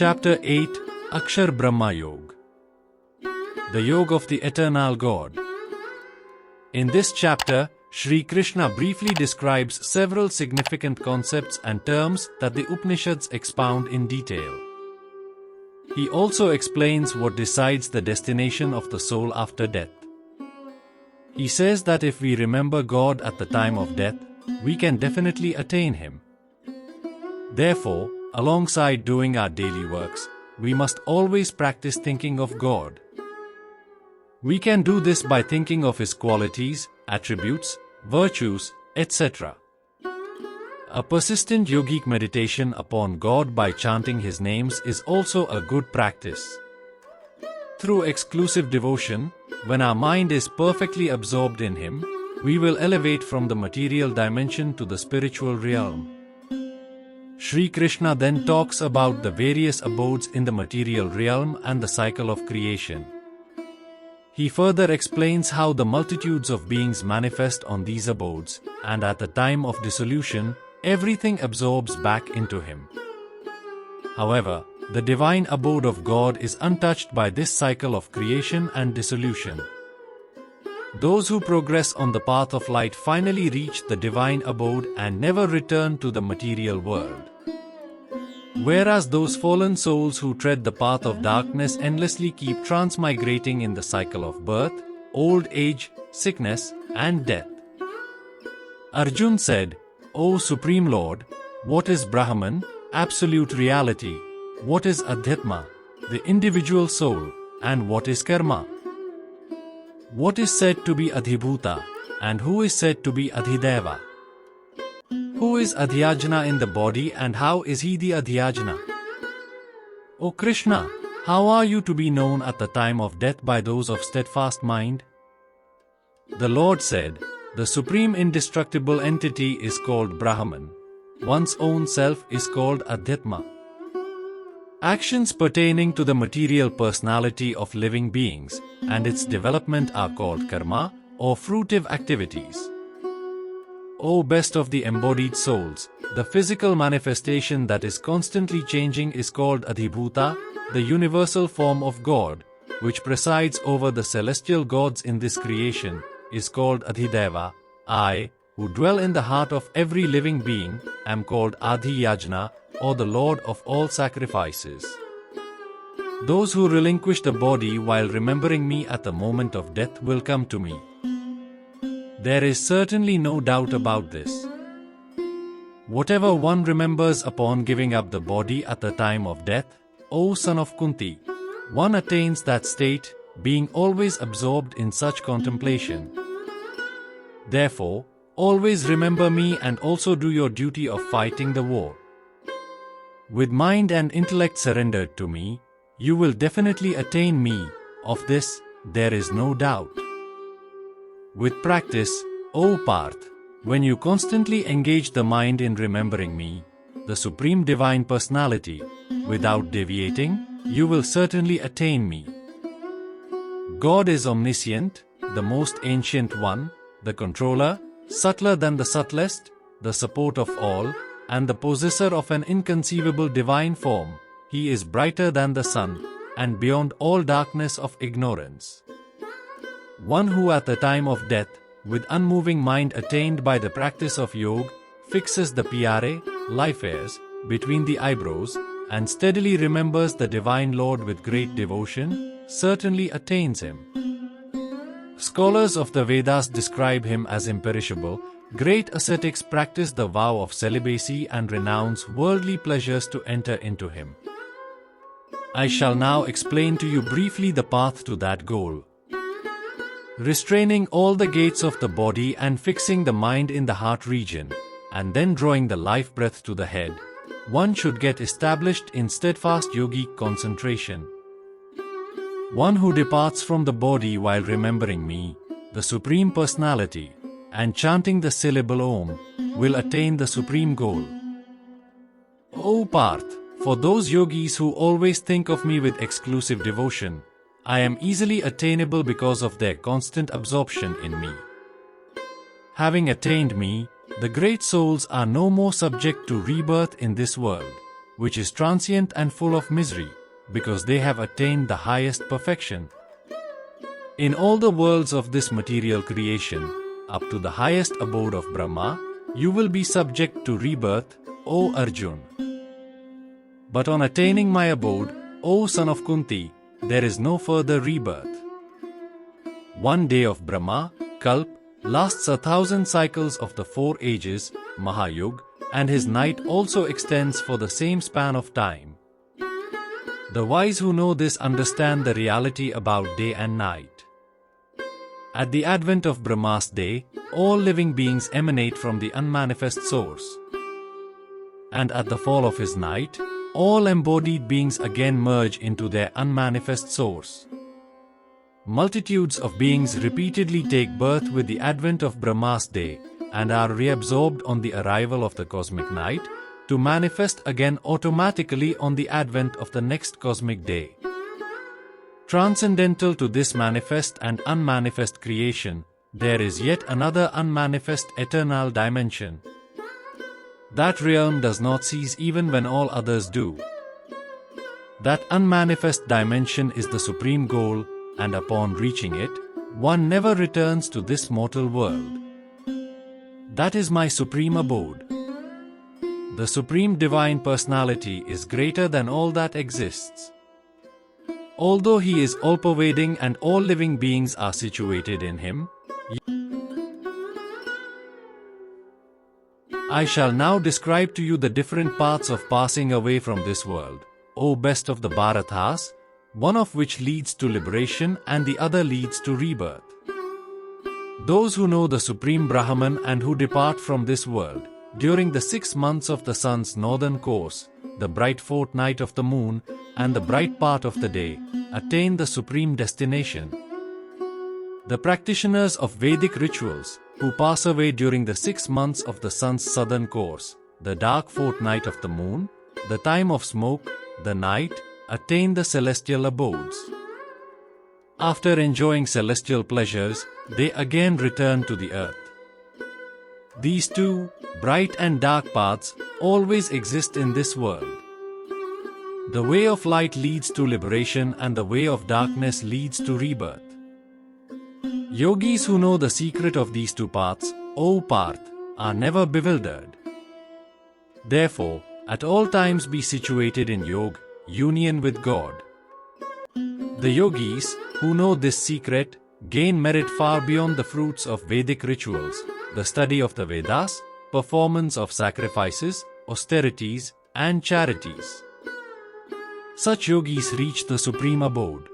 Chapter 8, Akshar Brahma Yog, the Yoga of the Eternal God. In this chapter, Sri Krishna briefly describes several significant concepts and terms that the Upanishads expound in detail. He also explains what decides the destination of the soul after death. He says that if we remember God at the time of death, we can definitely attain Him. Therefore, alongside doing our daily works, we must always practice thinking of God. We can do this by thinking of His qualities, attributes, virtues, etc. A persistent yogic meditation upon God by chanting His names is also a good practice. Through exclusive devotion, when our mind is perfectly absorbed in Him, we will elevate from the material dimension to the spiritual realm. Sri Krishna then talks about the various abodes in the material realm and the cycle of creation. He further explains how the multitudes of beings manifest on these abodes, and at the time of dissolution, everything absorbs back into Him. However, the divine abode of God is untouched by this cycle of creation and dissolution. Those who progress on the path of light finally reach the divine abode and never return to the material world. Whereas those fallen souls who tread the path of darkness endlessly keep transmigrating in the cycle of birth, old age, sickness, and death. Arjun said, "O Supreme Lord, what is Brahman, absolute reality? What is Adhyatma, the individual soul, and what is Karma? What is said to be Adhibhuta, and who is said to be Adhideva? Who is Adhyajna in the body and how is he the Adhyajna? O Krishna, how are you to be known at the time of death by those of steadfast mind?" The Lord said, "The supreme indestructible entity is called Brahman. One's own self is called Adhyatma. Actions pertaining to the material personality of living beings and its development are called karma or fruitive activities. O best of the embodied souls, the physical manifestation that is constantly changing is called Adhibhuta, the universal form of God, which presides over the celestial gods in this creation, is called Adhideva. I, who dwell in the heart of every living being, am called Adhiyajna, or the Lord of all sacrifices. Those who relinquish the body while remembering me at the moment of death will come to me. There is certainly no doubt about this. Whatever one remembers upon giving up the body at the time of death, O son of Kunti, one attains that state, being always absorbed in such contemplation. Therefore, always remember me and also do your duty of fighting the war. With mind and intellect surrendered to me, you will definitely attain me. Of this, there is no doubt. With practice, O Parth, when you constantly engage the mind in remembering me, the Supreme Divine Personality, without deviating, you will certainly attain me. God is omniscient, the most ancient one, the controller, subtler than the subtlest, the support of all, and the possessor of an inconceivable divine form. He is brighter than the sun, and beyond all darkness of ignorance. One who at the time of death, with unmoving mind attained by the practice of yoga, fixes the pyare, life hairs, between the eyebrows, and steadily remembers the Divine Lord with great devotion, certainly attains Him. Scholars of the Vedas describe Him as imperishable. Great ascetics practice the vow of celibacy and renounce worldly pleasures to enter into Him. I shall now explain to you briefly the path to that goal. Restraining all the gates of the body and fixing the mind in the heart region, and then drawing the life breath to the head, one should get established in steadfast yogic concentration. One who departs from the body while remembering me, the Supreme Personality, and chanting the syllable Om, will attain the supreme goal. O Parth, for those yogis who always think of me with exclusive devotion, I am easily attainable because of their constant absorption in me. Having attained me, the great souls are no more subject to rebirth in this world. which is transient and full of misery, because they have attained the highest perfection. In all the worlds of this material creation, up to the highest abode of Brahma, you will be subject to rebirth, O Arjun. But on attaining my abode, O son of Kunti, there is no further rebirth. One day of Brahma, Kalp, lasts 1,000 cycles of the 4 ages, Mahayug, and his night also extends for the same span of time. The wise who know this understand the reality about day and night. At the advent of Brahma's day, all living beings emanate from the unmanifest source. And at the fall of his night, all embodied beings again merge into their unmanifest source. Multitudes of beings repeatedly take birth with the advent of Brahma's day and are reabsorbed on the arrival of the cosmic night to manifest again automatically on the advent of the next cosmic day. Transcendental to this manifest and unmanifest creation, there is yet another unmanifest eternal dimension. That realm does not cease even when all others do. That unmanifest dimension is the supreme goal, and upon reaching it, one never returns to this mortal world. That is my supreme abode. The Supreme Divine Personality is greater than all that exists. Although He is all-pervading and all living beings are situated in Him, I shall now describe to you the different paths of passing away from this world, O best of the Bharatas, one of which leads to liberation and the other leads to rebirth. Those who know the Supreme Brahman and who depart from this world, during the 6 months of the sun's northern course, the bright fortnight of the moon, and the bright part of the day, attain the supreme destination. The practitioners of Vedic rituals, who pass away during the 6 months of the sun's southern course, the dark fortnight of the moon, the time of smoke, the night, attain the celestial abodes. After enjoying celestial pleasures, they again return to the earth. These two, bright and dark paths, always exist in this world. The way of light leads to liberation and the way of darkness leads to rebirth. Yogis who know the secret of these two paths, O Parth, are never bewildered. Therefore, at all times be situated in Yoga, union with God. The yogis, who know this secret, gain merit far beyond the fruits of Vedic rituals, the study of the Vedas, performance of sacrifices, austerities, and charities. Such yogis reach the supreme abode.